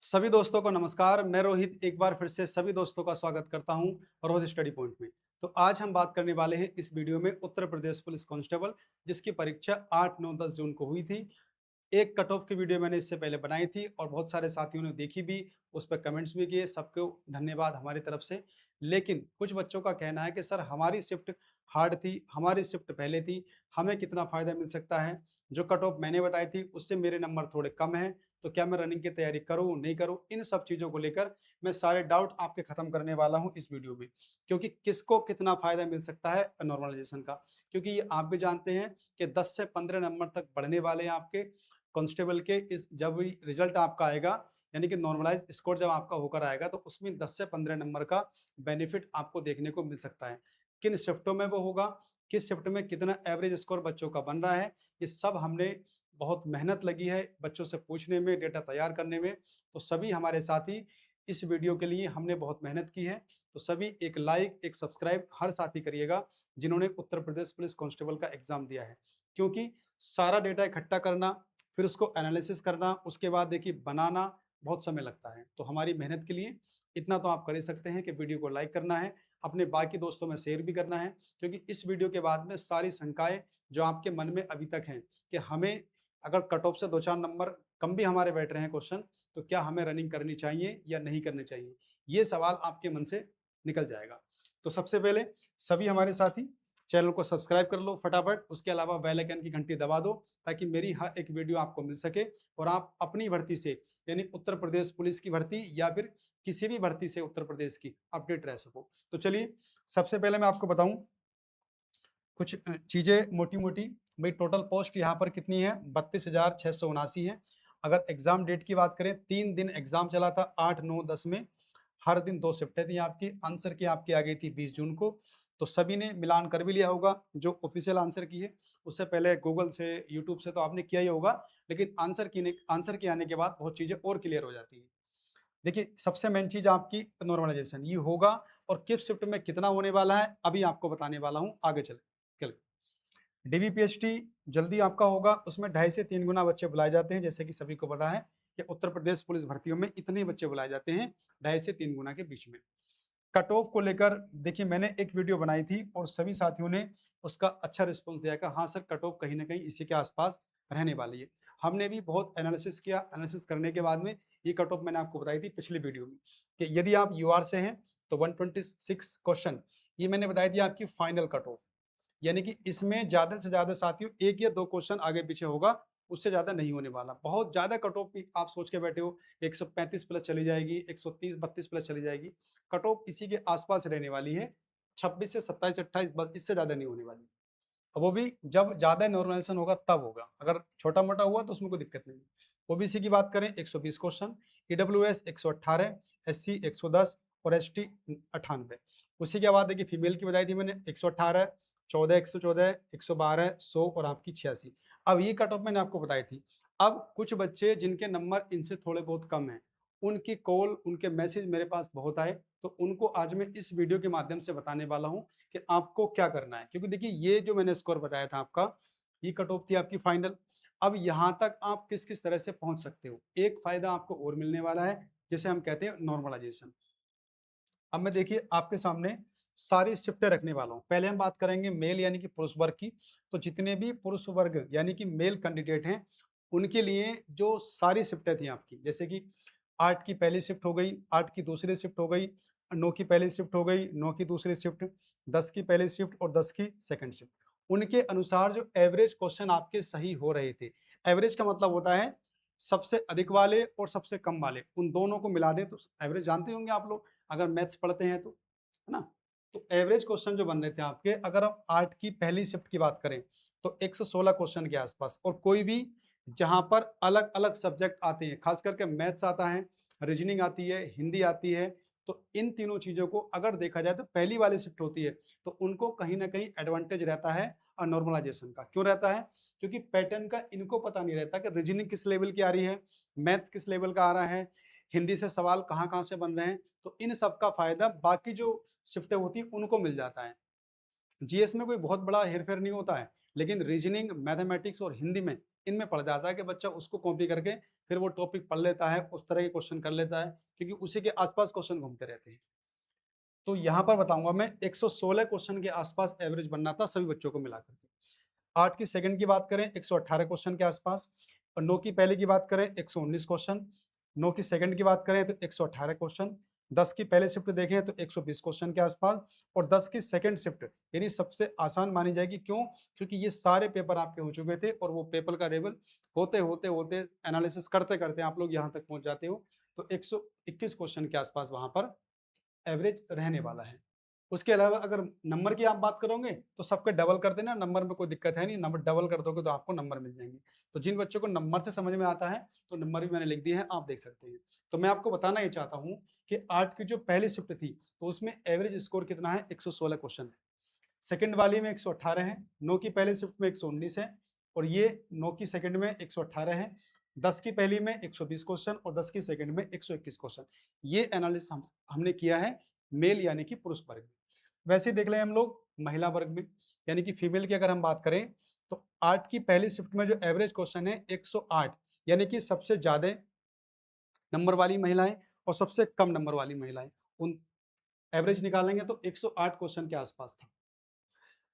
सभी दोस्तों को नमस्कार। मैं रोहित एक बार फिर से सभी दोस्तों का स्वागत करता हूं रोहित स्टडी पॉइंट में। तो आज हम बात करने वाले हैं इस वीडियो में उत्तर प्रदेश पुलिस कांस्टेबल, जिसकी परीक्षा 8, 9, 10 जून को हुई थी। एक कट ऑफ की वीडियो मैंने इससे पहले बनाई थी और बहुत सारे साथियों ने देखी भी, उस पर कमेंट्स भी किए। सबको धन्यवाद हमारी तरफ से। लेकिन कुछ बच्चों का कहना है कि सर हमारी शिफ्ट हार्ड थी, हमारी शिफ्ट पहले थी, हमें कितना फ़ायदा मिल सकता है? जो कट ऑफ मैंने बताई थी उससे मेरे नंबर थोड़े कम हैं, तो क्या मैं रनिंग की तैयारी करूँ, नहीं करूँ? इन सब चीज़ों को लेकर मैं सारे डाउट आपके ख़त्म करने वाला हूँ इस वीडियो में। क्योंकि किसको कितना फ़ायदा मिल सकता है नॉर्मलाइज़ेशन का? क्योंकि ये आप भी जानते हैं कि 10 से 15 नंबर तक बढ़ने वाले हैं आपके कांस्टेबल के। इस जब भी रिजल्ट आपका आएगा, यानी कि नॉर्मलाइज स्कोर जब आपका होकर आएगा, तो उसमें 10 से 15 नंबर का बेनिफिट आपको देखने को मिल सकता है। किन शिफ्टों में वो होगा, किस शिफ्ट में कितना एवरेज स्कोर बच्चों का बन रहा है, ये सब हमने बहुत मेहनत लगी है बच्चों से पूछने में, डेटा तैयार करने में। तो सभी हमारे साथी, इस वीडियो के लिए हमने बहुत मेहनत की है। तो सभी एक लाइक, एक सब्सक्राइब हर साथी करिएगा जिन्होंने उत्तर प्रदेश पुलिस कांस्टेबल का एग्जाम दिया है। क्योंकि सारा डेटा इकट्ठा करना, फिर उसको एनालिसिस करना, उसके बाद देखिए बनाना बहुत समय लगता है। तो हमारी मेहनत के लिए इतना तो आप कर ही सकते हैं कि वीडियो को लाइक करना है, अपने बाकी दोस्तों में शेयर भी करना है। क्योंकि इस वीडियो के बाद में सारी शंकाएं जो आपके मन में अभी तक हैं कि हमें अगर कट ऑफ से 2-4 नंबर कम भी हमारे बैठ रहे हैं क्वेश्चन, तो क्या हमें रनिंग करनी चाहिए या नहीं करनी चाहिए? ये सवाल आपके मन से निकल जाएगा। तो सबसे पहले सभी हमारे साथी चैनल को सब्सक्राइब कर लो फटाफट, उसके अलावा बेल आइकन की घंटी दबा दो ताकि मेरी हर एक वीडियो आपको मिल सके और आप अपनी भर्ती से, यानी उत्तर प्रदेश पुलिस की भर्ती या फिर किसी भी भर्ती से उत्तर प्रदेश की अपडेट रह सको। तो चलिए, सबसे पहले मैं आपको बताऊं कुछ चीज़ें मोटी-मोटी। भाई टोटल पोस्ट यहाँ पर कितनी है? 32,679 है। अगर एग्ज़ाम डेट की बात करें, 3 दिन एग्ज़ाम चला था, 8, 9, 10 में। हर दिन 2 शिफ्टें थी आपकी। आंसर की आपकी आ गई थी 20 जून को। तो सभी ने मिलान कर भी लिया होगा जो ऑफ़िशियल आंसर की है। उससे पहले गूगल से, यूट्यूब से तो आपने किया ही होगा, लेकिन आंसर के आने के बाद बहुत चीज़ें और क्लियर हो जाती हैं। देखिए, सबसे मेन चीज़ आपकी नॉर्मलाइज़ेशन ये होगा, और किस शिफ्ट में कितना होने वाला है, अभी आपको बताने वाला हूँ आगे चल। डीवीपीएसटी जल्दी आपका होगा, उसमें 2.5 से 3 गुना बच्चे बुलाए जाते हैं। जैसे कि सभी को पता है कि उत्तर प्रदेश पुलिस भर्तियों में इतने बच्चे बुलाए जाते हैं, 2.5 से 3 गुना के बीच में। कट ऑफ को लेकर देखिए, मैंने एक वीडियो बनाई थी और सभी साथियों ने उसका अच्छा रिस्पॉन्स दिया कि हाँ सर, कट ऑफ कहीं ना कहीं इसी के आसपास रहने वाली है। हमने भी बहुत एनालिसिस किया। एनालिसिस करने के बाद में ये कट ऑफ मैंने आपको बताई थी पिछली वीडियो में कि यदि आप यूआर से हैं तो 126 क्वेश्चन, ये मैंने बताई थी आपकी फाइनल कट ऑफ। यानी कि इसमें ज़्यादा से ज़्यादा साथियों 1 या 2 क्वेश्चन आगे पीछे होगा, उससे ज़्यादा नहीं होने वाला। बहुत ज़्यादा कट ऑफ भी आप सोच के बैठे हो 135 प्लस चली जाएगी, 130-32 प्लस चली जाएगी। कट ऑफ इसी के आस-पास रहने वाली है। 26 से 27-28, बस इससे ज़्यादा नहीं होने वाली। वो भी जब ज़्यादा नॉर्मलाइज़ेशन होगा तब होगा। अगर छोटा-मोटा हुआ तो उसमें कोई दिक्कत नहीं है। ओबीसी की बात करें 120 क्वेश्चन, ईडब्ल्यूएस 118, एससी 110 और एसटी 98। उसी के बाद देखिए फीमेल की बताई थी मैंने 118, 14, 114, 112, 100 और आपकी 86। अब ये कट ऑफ मैंने आपको बताई थी। अब कुछ बच्चे जिनके नंबर इनसे थोड़े बहुत कम हैं, उनकी कॉल, उनके मैसेज मेरे पास बहुत आए, तो उनको आज मैं इस वीडियो के माध्यम से बताने वाला हूँ कि आपको क्या करना है। क्योंकि देखिए, ये जो मैंने स्कोर बताया था आपका, ये कट ऑफ थी आपकी फाइनल। अब यहाँ तक आप किस किस तरह से पहुंच सकते हो, एक फायदा आपको और मिलने वाला है, जिसे हम कहते हैं नॉर्मलाइजेशन। अब मैं देखिए आपके सामने सारी शिफ्टें रखने वाला हूँ। पहले हम बात करेंगे मेल यानी कि पुरुष वर्ग की। तो जितने भी पुरुष वर्ग यानी कि मेल कैंडिडेट हैं, उनके लिए जो सारी शिफ्टें थी आपकी, जैसे कि 8 की पहली शिफ्ट हो गई, 8 की दूसरी शिफ्ट हो गई, 9 की पहली शिफ्ट हो गई, 9 की दूसरी शिफ्ट, 10 की पहली शिफ्ट और 10 की सेकंड शिफ्ट। उनके अनुसार जो एवरेज क्वेश्चन आपके सही हो रहे थे, एवरेज का मतलब होता है सबसे अधिक वाले और सबसे कम वाले, उन दोनों को मिला दें तो एवरेज जानते होंगे आप लोग, अगर मैथ्स पढ़ते हैं तो, है ना? तो एवरेज क्वेश्चन जो बन रहे थे आपके, अगर हम 8 की पहली शिफ्ट की बात करें तो 116 क्वेश्चन के आसपास, और कोई भी जहां पर अलग अलग सब्जेक्ट आते हैं, खास करके मैथ्स आता है, रीजनिंग आती है, हिंदी आती है, तो इन तीनों चीजों को अगर देखा जाए तो पहली वाली शिफ्ट होती है, तो उनको कहीं ना कहीं एडवांटेज रहता है नॉर्मलाइजेशन का। क्यों रहता है? क्योंकि पैटर्न का इनको पता नहीं रहता कि रीजनिंग किस लेवल की आ रही है, मैथ्स किस लेवल का आ रहा है, हिंदी से सवाल कहाँ कहाँ से बन रहे हैं। तो इन सब का फायदा बाकी जो शिफ्टें होती हैं उनको मिल जाता है। जीएस में कोई बहुत बड़ा हेरफेर नहीं होता है, लेकिन रीजनिंग, मैथमेटिक्स और हिंदी में इनमें पड़ जाता है कि बच्चा उसको कॉपी करके फिर वो टॉपिक पढ़ लेता है, उस तरह के क्वेश्चन कर लेता है, क्योंकि उसी के आसपास क्वेश्चन घूमते रहते हैं। तो यहाँ पर बताऊंगा मैं 116 क्वेश्चन के आसपास एवरेज बनना था सभी बच्चों को मिलाकर के। 8 की सेकंड की बात करें 118 क्वेश्चन के आसपास, और 9 की पहले की बात करें 119 क्वेश्चन, 9 की सेकंड की बात करें तो 118 क्वेश्चन, 10 की पहले शिफ्ट देखें तो 120 क्वेश्चन के आसपास, और 10 की सेकंड शिफ्ट यानी सबसे आसान मानी जाएगी। क्यों? क्योंकि ये सारे पेपर आपके हो चुके थे और वो पेपर का लेवल होते होते होते एनालिसिस करते करते आप लोग यहाँ तक पहुंच जाते हो। तो 121 क्वेश्चन के आसपास वहां पर एवरेज रहने वाला है। उसके अलावा अगर नंबर की आप बात करोगे तो सबके डबल कर देना, नंबर में कोई दिक्कत है नहीं, नंबर डबल कर दोगे तो आपको नंबर मिल जाएंगे। तो जिन बच्चों को नंबर से समझ में आता है तो नंबर भी मैंने लिख दिए हैं, आप देख सकते हैं। तो मैं आपको बताना ये चाहता हूँ कि 8 की जो पहली शिफ्ट थी तो उसमें एवरेज स्कोर कितना है, 116 क्वेश्चन है। सेकंड वाली में 118 है, 9 की पहली शिफ्ट में 119 है, और ये 9 की सेकंड में 118 है, 10 की पहली में 120 क्वेश्चन और 10 की सेकंड में 121 क्वेश्चन। ये एनालिसिस हमने किया है मेल यानी कि पुरुष वर्ग में। वैसे ही देख लें हम लोग महिला वर्ग में, यानी कि फीमेल की अगर हम बात करें तो 8 की पहली शिफ्ट में जो एवरेज क्वेश्चन है 108, यानी कि सबसे ज्यादा नंबर वाली महिलाएं और सबसे कम नंबर वाली महिलाएं, उन एवरेज निकालेंगे तो 108 क्वेश्चन के आसपास था।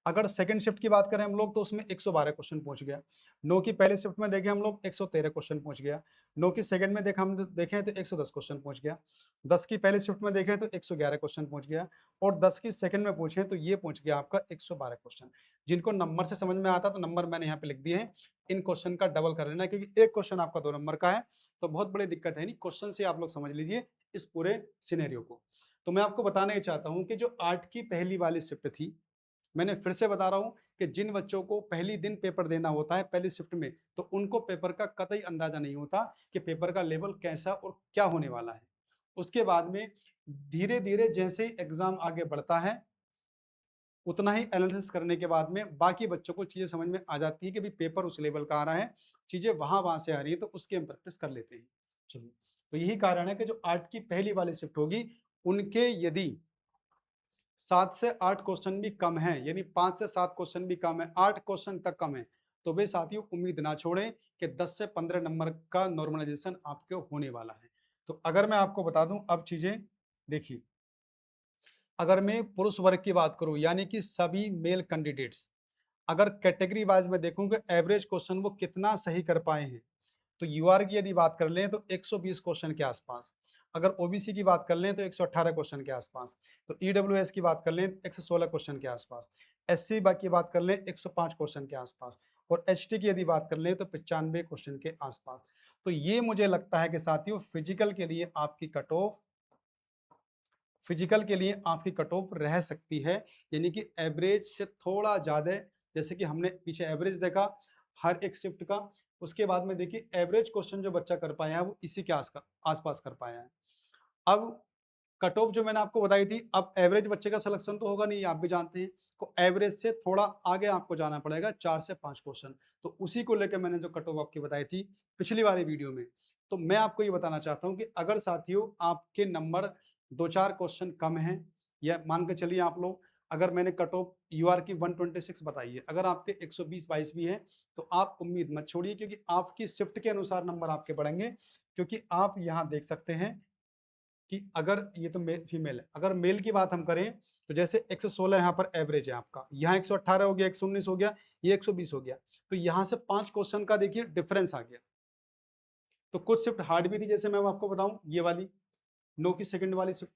अगर सेकंड शिफ्ट की बात करें हम लोग तो उसमें 112 क्वेश्चन पहुंच गया। 9 की पहले शिफ्ट में देखें हम लोग 113 क्वेश्चन पहुंच गया। 9 की सेकंड में देखा हम देखें तो 110 क्वेश्चन पहुंच गया। 10 की पहले शिफ्ट में देखें तो 111 क्वेश्चन पहुंच गया, और 10 की सेकंड में पूछें तो ये पहुंच गया आपका 112 क्वेश्चन। जिनको नंबर से समझ में आता तो नंबर मैंने यहाँ पे लिख दिए हैं, इन क्वेश्चन का डबल कर लेना, क्योंकि एक क्वेश्चन आपका 2 नंबर का है तो बहुत बड़ी दिक्कत है नहीं। क्वेश्चन से आप लोग समझ लीजिए इस पूरे सिनेरियो को। तो मैं आपको बताना ये चाहता हूँ कि जो 8 की पहली वाली शिफ्ट थी, मैंने फिर से बता रहा हूं कि जिन बच्चों को पहली दिन पेपर देना होता है पहली शिफ्ट में, तो उनको पेपर का कतई अंदाजा नहीं होता कि पेपर का लेवल कैसा और क्या होने वाला है। उसके बाद में धीरे धीरे जैसे ही एग्जाम आगे बढ़ता है, उतना ही एनालिसिस करने के बाद में बाकी बच्चों को चीजें समझ में आ जाती है कि भाई पेपर उस लेवल का आ रहा है, चीजें वहां वहां से आ रही है, तो उसके हम प्रैक्टिस कर लेते हैं। चलिए, तो यही कारण है कि जो 8 की पहली वाली शिफ्ट होगी उनके यदि 7 से 8 क्वेश्चन भी कम है, यानी 5 से 7 क्वेश्चन भी कम है, 8 क्वेश्चन तक कम है, तो वे साथियों उम्मीद ना छोड़ें कि 10 से 15 नंबर का नॉर्मलाइजेशन आपके होने वाला है। तो अगर मैं आपको बता दूं अब चीजें देखिए, अगर मैं पुरुष वर्ग की बात करूं यानी कि सभी मेल कैंडिडेट्स, अगर कैटेगरी वाइज में देखूं कि एवरेज क्वेश्चन वो कितना सही कर पाए हैं, तो यूआर की यदि बात कर लें तो 120 क्वेश्चन के आसपास, अगर ओबीसी की बात कर लें तो 118 क्वेश्चन के आसपास, तो ईडब्ल्यूएस की बात कर लें 116 क्वेश्चन के आसपास, एससी की बात कर लें 105 क्वेश्चन के आसपास, और एसटी की यदि बात कर लें तो 95 क्वेश्चन के आसपास। तो ये मुझे लगता है कि साथियों फिजिकल के लिए आपकी कट ऑफ, फिजिकल के लिए आपकी कट ऑफ रह सकती है, यानी कि एवरेज से थोड़ा ज्यादा। जैसे कि हमने पीछे एवरेज देखा हर एक शिफ्ट का, उसके बाद में देखिए एवरेज क्वेश्चन जो बच्चा कर पाया है वो इसी के आसपास कर पाया है। अब कट ऑफ जो मैंने आपको बताई थी, अब एवरेज बच्चे का सिलेक्शन तो होगा नहीं, आप भी जानते हैं, को एवरेज से थोड़ा आगे आपको जाना पड़ेगा, 4 से 5 क्वेश्चन। तो उसी को लेकर मैंने जो कट ऑफ आपकी बताई थी पिछली वाली वीडियो में। तो मैं आपको ये बताना चाहता हूं कि अगर साथियों आपके नंबर 2-4 क्वेश्चन कम हैं, या मान के चलिए आप लोग, अगर मैंने कट ऑफ यूआर की 126 बताई है, अगर आपके 120-22 भी है तो आप उम्मीद मत छोड़िए, क्योंकि आपकी शिफ्ट के अनुसार नंबर आपके बढ़ेंगे। क्योंकि आप यहाँ देख सकते हैं कि अगर ये तो फीमेल है, अगर मेल की बात हम करें तो जैसे 116 यहाँ पर एवरेज है आपका, यहाँ 118 हो गया, 119 हो गया, ये 120 हो गया, तो यहाँ से 5 क्वेश्चन का देखिए डिफरेंस आ गया। तो कुछ शिफ्ट हार्ड भी थी, जैसे मैं आपको बताऊं ये वाली 9 की सेकंड वाली शिफ्ट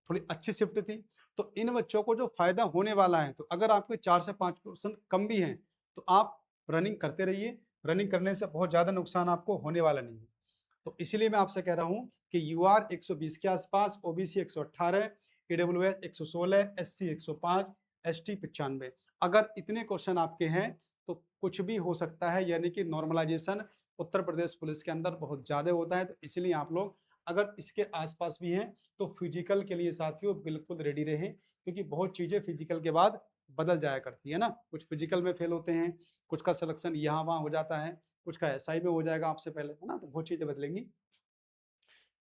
थोड़ी अच्छी शिफ्ट थी। तो इन बच्चों को जो फायदा होने वाला है, तो अगर आपके 4 से 5 क्वेश्चन कम भी हैं तो आप रनिंग करते रहिए, रनिंग करने से बहुत ज्यादा नुकसान आपको होने वाला नहीं है। तो इसीलिए मैं आपसे कह रहा हूं कि यूआर 120 के आसपास, ओबीसी 118, ईडब्ल्यूएस 116, एससी 105, एसटी 95, अगर इतने क्वेश्चन आपके हैं तो कुछ भी हो सकता है, यानी कि नॉर्मलाइजेशन उत्तर प्रदेश पुलिस के अंदर बहुत ज्यादा होता है। तो इसलिए आप लोग अगर इसके आसपास भी हैं तो फिजिकल के लिए साथियों बिल्कुल रेडी रहें, क्योंकि बहुत चीजें फिजिकल के बाद बदल जाया करती है ना, कुछ फिजिकल में फेल होते हैं, कुछ का सिलेक्शन यहाँ वहाँ हो जाता है, कुछ का एसआई में हो जाएगा आपसे पहले, है ना, तो बहुत चीजें बदलेंगी।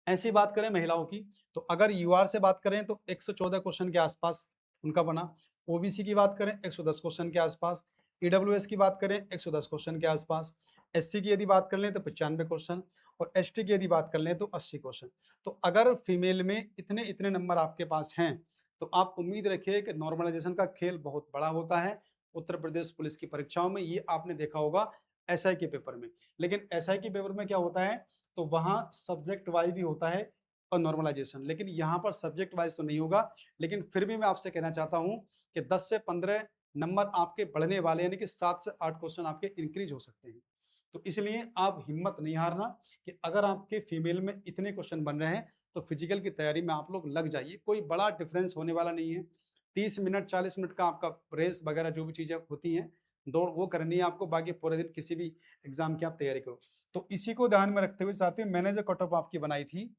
ऐसी बात करें महिलाओं की, तो अगर यूआर से बात करें तो 114 क्वेश्चन के आसपास उनका बना, ओबीसी की बात करें 110 क्वेश्चन के आसपास, ईडब्ल्यूएस की बात करें 110 क्वेश्चन के आसपास, एससी की यदि बात कर लें तो 95 क्वेश्चन, और एसटी की यदि बात कर लें तो 80 क्वेश्चन। तो अगर फीमेल में इतने इतने नंबर आपके पास हैं तो आप उम्मीद रखिए कि नॉर्मलाइजेशन का खेल बहुत बड़ा होता है उत्तर प्रदेश पुलिस की परीक्षाओं में। ये आपने देखा होगा एसआई के पेपर में। लेकिन एसआई के पेपर में क्या होता है, तो वहां सब्जेक्ट वाइज भी होता है और नॉर्मलाइजेशन, लेकिन यहाँ पर सब्जेक्ट वाइज तो नहीं होगा। लेकिन फिर भी मैं आपसे कहना चाहता हूँ कि 10 से 15 नंबर आपके बढ़ने वाले, यानी कि 7 से 8 क्वेश्चन आपके इंक्रीज हो सकते हैं। तो इसलिए आप हिम्मत नहीं हारना कि अगर आपके फीमेल में इतने क्वेश्चन बन रहे हैं तो फिजिकल की तैयारी में आप लोग लग जाइए। कोई बड़ा डिफरेंस होने वाला नहीं है। 30 मिनट 40 मिनट का आपका रेस वगैरह जो भी चीज़ें होती हैं दौड़, वो करनी है आपको। बाकी पूरे दिन किसी भी एग्जाम की आप तैयारी करो। तो इसी को ध्यान में रखते हुए साथियों, मैंने जो कट ऑफ आपकी बनाई थी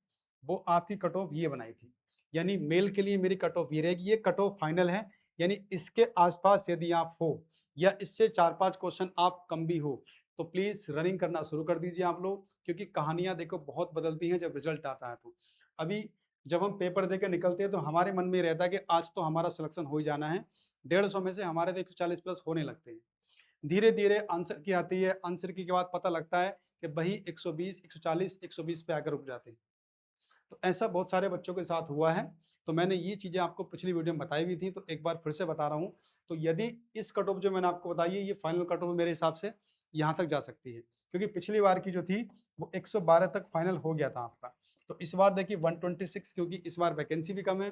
वो आपकी कट ऑफ ये बनाई थी, यानी मेल के लिए मेरी कट ऑफ ये रहेगी। ये कट ऑफ फाइनल है, यानी इसके आसपास यदि आप हो या इससे 4-5 क्वेश्चन आप कम भी हो तो प्लीज रनिंग करना शुरू कर दीजिए आप लोग, क्योंकि कहानियां देखो बहुत बदलती हैं जब रिजल्ट आता है। तो अभी जब हम पेपर देकर निकलते हैं तो हमारे मन में रहता है कि आज तो हमारा सिलेक्शन हो ही जाना है। 150 में से हमारे 140 प्लस होने लगते हैं। धीरे धीरे आंसर की आती है, आंसर की के बाद पता लगता है कि वही 120 140 120 पे आकर रुक जाते हैं। तो ऐसा बहुत सारे बच्चों के साथ हुआ है। तो मैंने ये चीज़ें आपको पिछली वीडियो में बताई हुई थी, तो एक बार फिर से बता रहा हूँ। तो यदि इस कट ऑफ जो मैंने आपको बताई है ये फाइनल कट ऑफ मेरे हिसाब से यहाँ तक जा सकती है, क्योंकि पिछली बार की जो थी वो 112 तक फाइनल हो गया था आपका। तो इस बार देखिए 126, क्योंकि इस बार वैकेंसी भी कम है,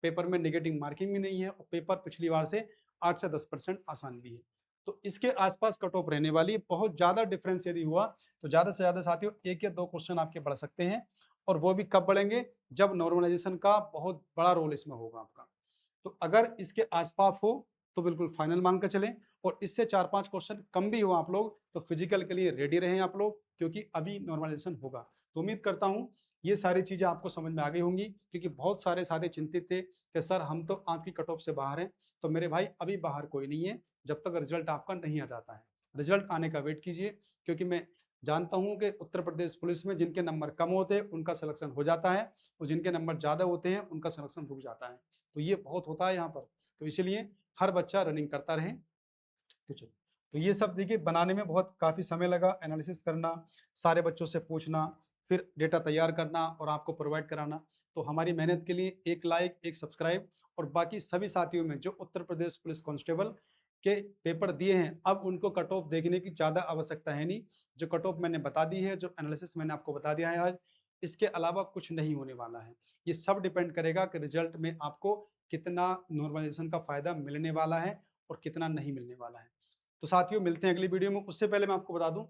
पेपर में नेगेटिव मार्किंग भी नहीं है और पेपर पिछली बार से 8 से 10% आसान भी है। तो इसके आसपास कट ऑफ रहने वाली है। बहुत ज़्यादा डिफरेंस यदि हुआ तो ज़्यादा से ज़्यादा साथियों 1 या 2 क्वेश्चन आपके बढ़ सकते हैं, और वो भी कब बढ़ेंगे, जब नॉर्मलाइजेशन का बहुत बड़ा रोल इसमें होगा आपका। तो अगर इसके आसपास हो तो बिल्कुल फाइनल मान कर चलें, और इससे 4-5 क्वेश्चन कम भी हो आप लोग तो फिजिकल के लिए रेडी रहें आप लोग, क्योंकि अभी नॉर्मलाइजेशन होगा। तो उम्मीद करता हूं ये सारी चीजें आपको समझ में आ गई होंगी, क्योंकि बहुत सारे साथी चिंतित थे कि सर हम तो आपकी कट ऑफ से बाहर हैं। तो मेरे भाई अभी बाहर कोई नहीं है जब तक रिजल्ट आपका नहीं आ जाता है। रिजल्ट आने का वेट कीजिए, क्योंकि मैं जानता हूं कि उत्तर प्रदेश पुलिस में जिनके नंबर कम होते हैं उनका सिलेक्शन हो जाता है, और जिनके नंबर ज़्यादा होते हैं उनका सिलेक्शन रुक जाता है। तो ये बहुत होता है यहाँ पर। तो इसीलिए हर बच्चा रनिंग करता रहे। तो चलो, तो ये सब देखिए बनाने में बहुत काफ़ी समय लगा, एनालिसिस करना, सारे बच्चों से पूछना, फिर डेटा तैयार करना और आपको प्रोवाइड कराना। तो हमारी मेहनत के लिए एक लाइक, एक सब्सक्राइब, और बाकी सभी साथियों में जो उत्तर प्रदेश पुलिस कांस्टेबल के पेपर दिए हैं अब उनको कट ऑफ देखने की ज़्यादा आवश्यकता है नहीं। जो कट ऑफ मैंने बता दी है, जो एनालिसिस मैंने आपको बता दिया है आज, इसके अलावा कुछ नहीं होने वाला है। ये सब डिपेंड करेगा कि रिजल्ट में आपको कितना नॉर्मलाइजेशन का फ़ायदा मिलने वाला है और कितना नहीं मिलने वाला है। तो साथियों मिलते हैं अगली वीडियो में। उससे पहले मैं आपको बता दूं,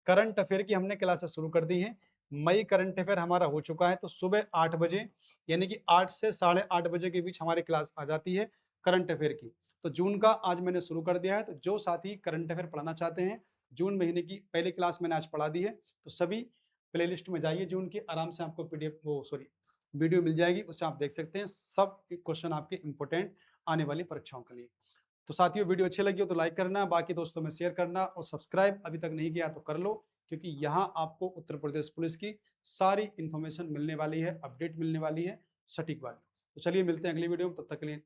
करंट अफेयर की हमने क्लासेस शुरू कर दी हैं। मई करंट अफेयर हमारा हो चुका है, तो सुबह 8 बजे, यानी कि 8 से 8:30 बजे के बीच हमारी क्लास आ जाती है करंट अफेयर की। तो जून का आज मैंने शुरू कर दिया है। तो जो साथी करंट अफेयर पढ़ना चाहते हैं, जून महीने की पहली क्लास मैंने आज पढ़ा दी है। तो सभी प्लेलिस्ट में जाइए जून की, आराम से आपको पीडीएफ वो सॉरी वीडियो मिल जाएगी, उससे आप देख सकते हैं सब क्वेश्चन आपके इंपॉर्टेंट आने वाली परीक्षाओं के लिए। तो साथियों वीडियो अच्छी लगी हो तो लाइक करना, बाकी दोस्तों में शेयर करना, और सब्सक्राइब अभी तक नहीं किया तो कर लो, क्योंकि यहाँ आपको उत्तर प्रदेश पुलिस की सारी इंफॉर्मेशन मिलने वाली है, अपडेट मिलने वाली है, सटीक वाली। तो चलिए मिलते हैं अगली वीडियो में, तब तक के लिए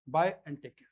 बाय एंड टेक केयर।